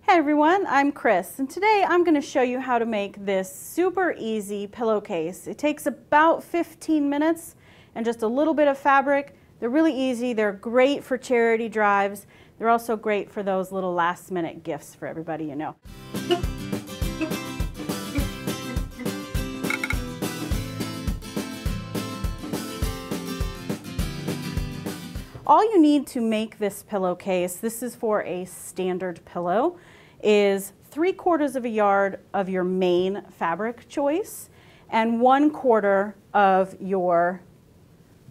Hey everyone, I'm Chris, and today I'm going to show you how to make this super easy pillowcase. It takes about 15 minutes and just a little bit of fabric. They're really easy. They're great for charity drives. They're also great for those little last minute gifts for everybody you know. All you need to make this pillowcase, this is for a standard pillow, is 3/4 yard of your main fabric choice and 1/4 of your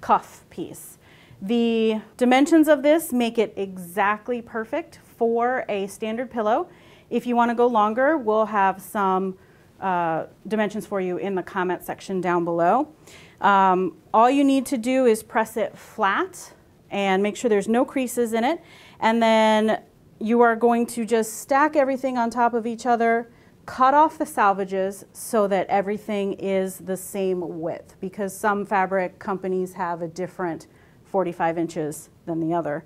cuff piece. The dimensions of this make it exactly perfect for a standard pillow. If you want to go longer, we'll have some dimensions for you in the comment section down below. All you need to do is press it flat and make sure there's no creases in it, and then you are going to just stack everything on top of each other, cut off the salvages so that everything is the same width, because some fabric companies have a different 45 inches than the other.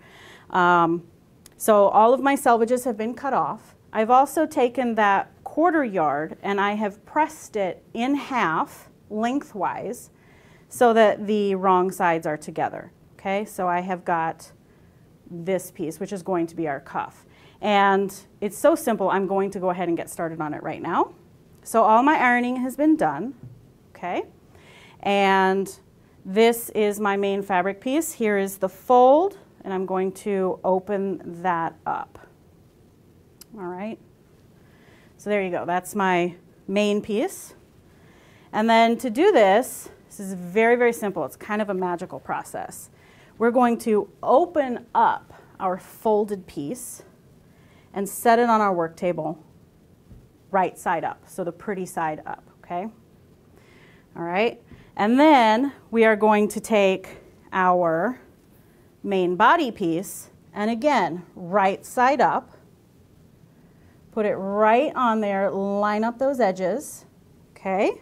So all of my salvages have been cut off. I've also taken that 1/4 yard and I have pressed it in half lengthwise so that the wrong sides are together. Okay, so I have got this piece, which is going to be our cuff. And it's so simple, I'm going to go ahead and get started on it right now. So all my ironing has been done, okay? And this is my main fabric piece. Here is the fold, and I'm going to open that up. All right, so there you go, that's my main piece. And then to do this, this is very, very simple. It's kind of a magical process. We're going to open up our folded piece and set it on our work table right side up, so the pretty side up, okay? All right, and then we are going to take our main body piece and again, right side up, put it right on there, line up those edges, okay?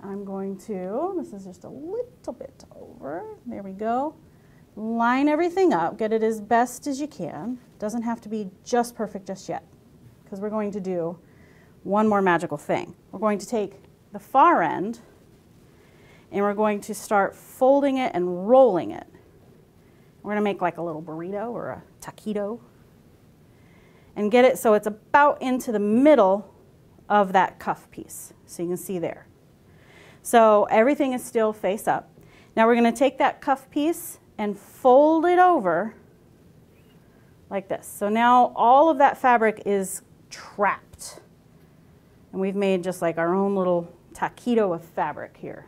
I'm going to, this is just a little bit over, there we go. Line everything up, get it as best as you can. Doesn't have to be just perfect just yet, because we're going to do one more magical thing. We're going to take the far end and we're going to start folding it and rolling it. We're gonna make like a little burrito or a taquito and get it so it's about into the middle of that cuff piece, so you can see there. So everything is still face up. Now we're going to take that cuff piece and fold it over like this. So now all of that fabric is trapped. And we've made just like our own little taquito of fabric here.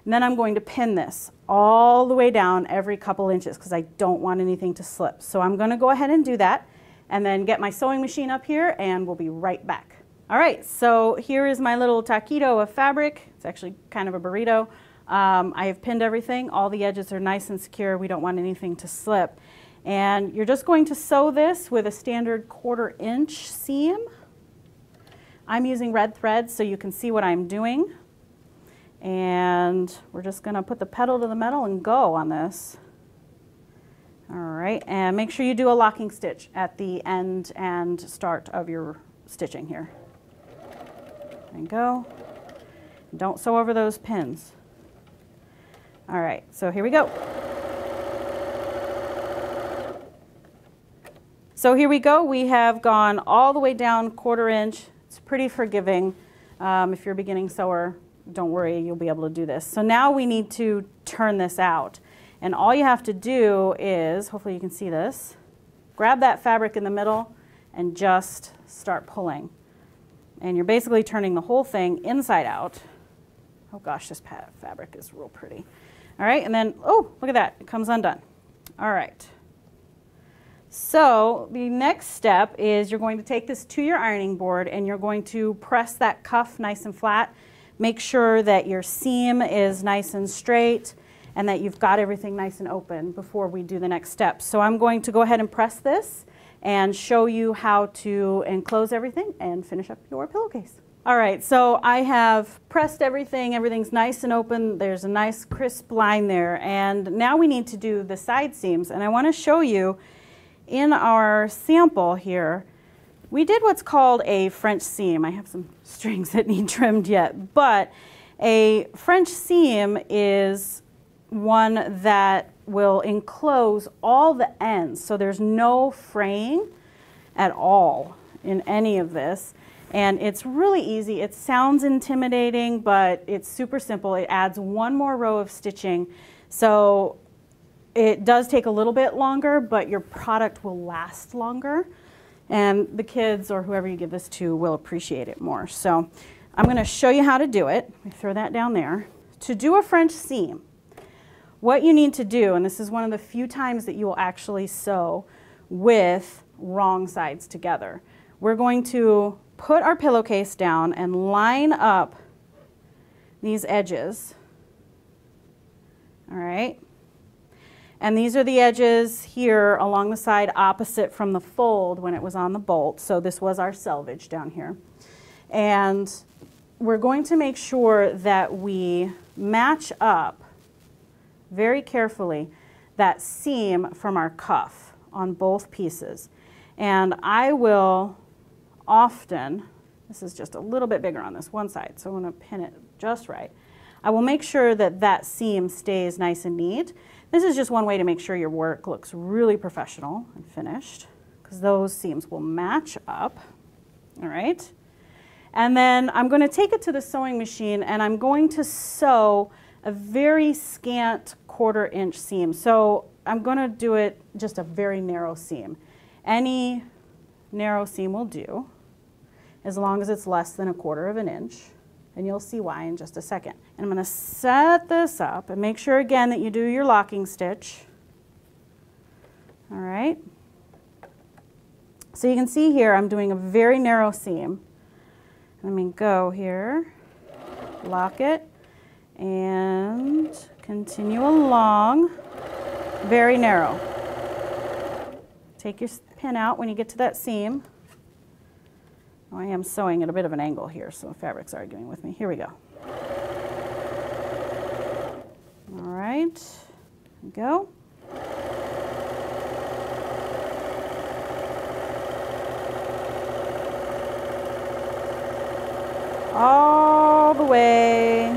And then I'm going to pin this all the way down every couple inches because I don't want anything to slip. So I'm going to go ahead and do that and then get my sewing machine up here and we'll be right back. All right, so here is my little taquito of fabric. It's actually kind of a burrito. I have pinned everything. All the edges are nice and secure. We don't want anything to slip. And you're just going to sew this with a standard 1/4 inch seam. I'm using red thread so you can see what I'm doing. And we're just going to put the pedal to the metal and go on this. All right, and make sure you do a locking stitch at the end and start of your stitching here. There you go. Don't sew over those pins. All right, so here we go. So here we go. We have gone all the way down 1/4 inch. It's pretty forgiving. If you're a beginning sewer, don't worry, you'll be able to do this. So now we need to turn this out. And all you have to do is, hopefully you can see this, grab that fabric in the middle and just start pulling. And you're basically turning the whole thing inside out. Oh gosh, this fabric is real pretty. All right, and then, oh, look at that, it comes undone. All right. So the next step is you're going to take this to your ironing board and you're going to press that cuff nice and flat. Make sure that your seam is nice and straight and that you've got everything nice and open before we do the next step. So I'm going to go ahead and press this and show you how to enclose everything and finish up your pillowcase. All right, so I have pressed everything. Everything's nice and open. There's a nice crisp line there. And now we need to do the side seams. And I want to show you in our sample here We did what's called a French seam. I have some strings that need trimmed yet, but a French seam is one that will enclose all the ends, so there's no fraying at all in any of this. And it's really easy. It sounds intimidating, but it's super simple. It adds one more row of stitching. So it does take a little bit longer, but your product will last longer. And the kids or whoever you give this to will appreciate it more. So I'm going to show you how to do it. Let me throw that down there. To do a French seam, what you need to do, and this is one of the few times that you will actually sew with wrong sides together. We're going to put our pillowcase down and line up these edges. All right. And these are the edges here along the side opposite from the fold when it was on the bolt. So this was our selvage down here. And we're going to make sure that we match up very carefully that seam from our cuff on both pieces. And I will often, this is just a little bit bigger on this one side, so I'm going to pin it just right. I will make sure that that seam stays nice and neat. This is just one way to make sure your work looks really professional and finished, because those seams will match up. All right. And then I'm going to take it to the sewing machine and I'm going to sew a very scant 1/4 inch seam. So I'm going to do it just a very narrow seam. Any narrow seam will do, as long as it's less than 1/4 inch. And you'll see why in just a second. And I'm going to set this up and make sure again that you do your locking stitch. All right. So you can see here I'm doing a very narrow seam. Let me go here, lock it, and continue along. Very narrow. Take your pin out when you get to that seam. Oh, I am sewing at a bit of an angle here, so the fabric's arguing with me. Here we go. All right, go. All the way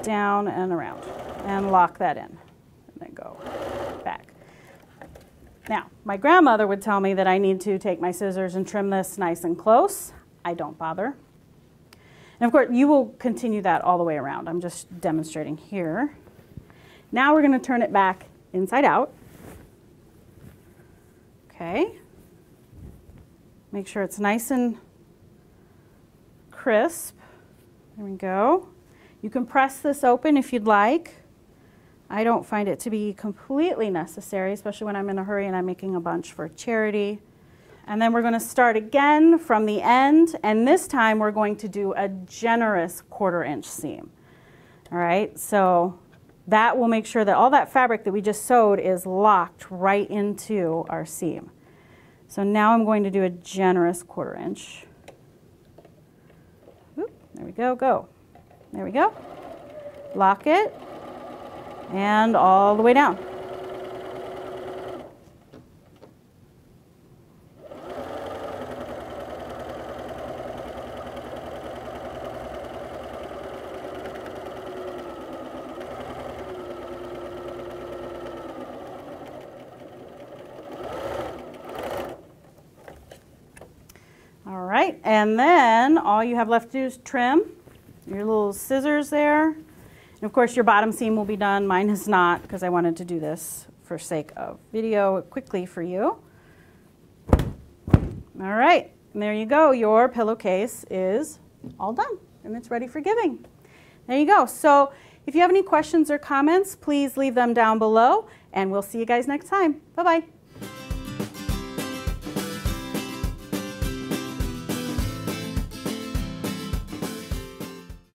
down and around, and lock that in, and then go back. Now, my grandmother would tell me that I need to take my scissors and trim this nice and close. I don't bother. And of course, you will continue that all the way around. I'm just demonstrating here. Now we're going to turn it back inside out. Okay. Make sure it's nice and crisp. There we go. You can press this open if you'd like. I don't find it to be completely necessary, especially when I'm in a hurry and I'm making a bunch for charity. And then we're going to start again from the end, and this time we're going to do a generous 1/4 inch seam. All right, so that will make sure that all that fabric that we just sewed is locked right into our seam. So now I'm going to do a generous 1/4 inch. Oop, there we go, go. There we go. Lock it. And all the way down. All right, and then all you have left to do is trim your little scissors there. And of course, your bottom seam will be done. Mine is not, because I wanted to do this for sake of video quickly for you. All right, and there you go. Your pillowcase is all done, and it's ready for giving. There you go. So if you have any questions or comments, please leave them down below, and we'll see you guys next time. Bye-bye.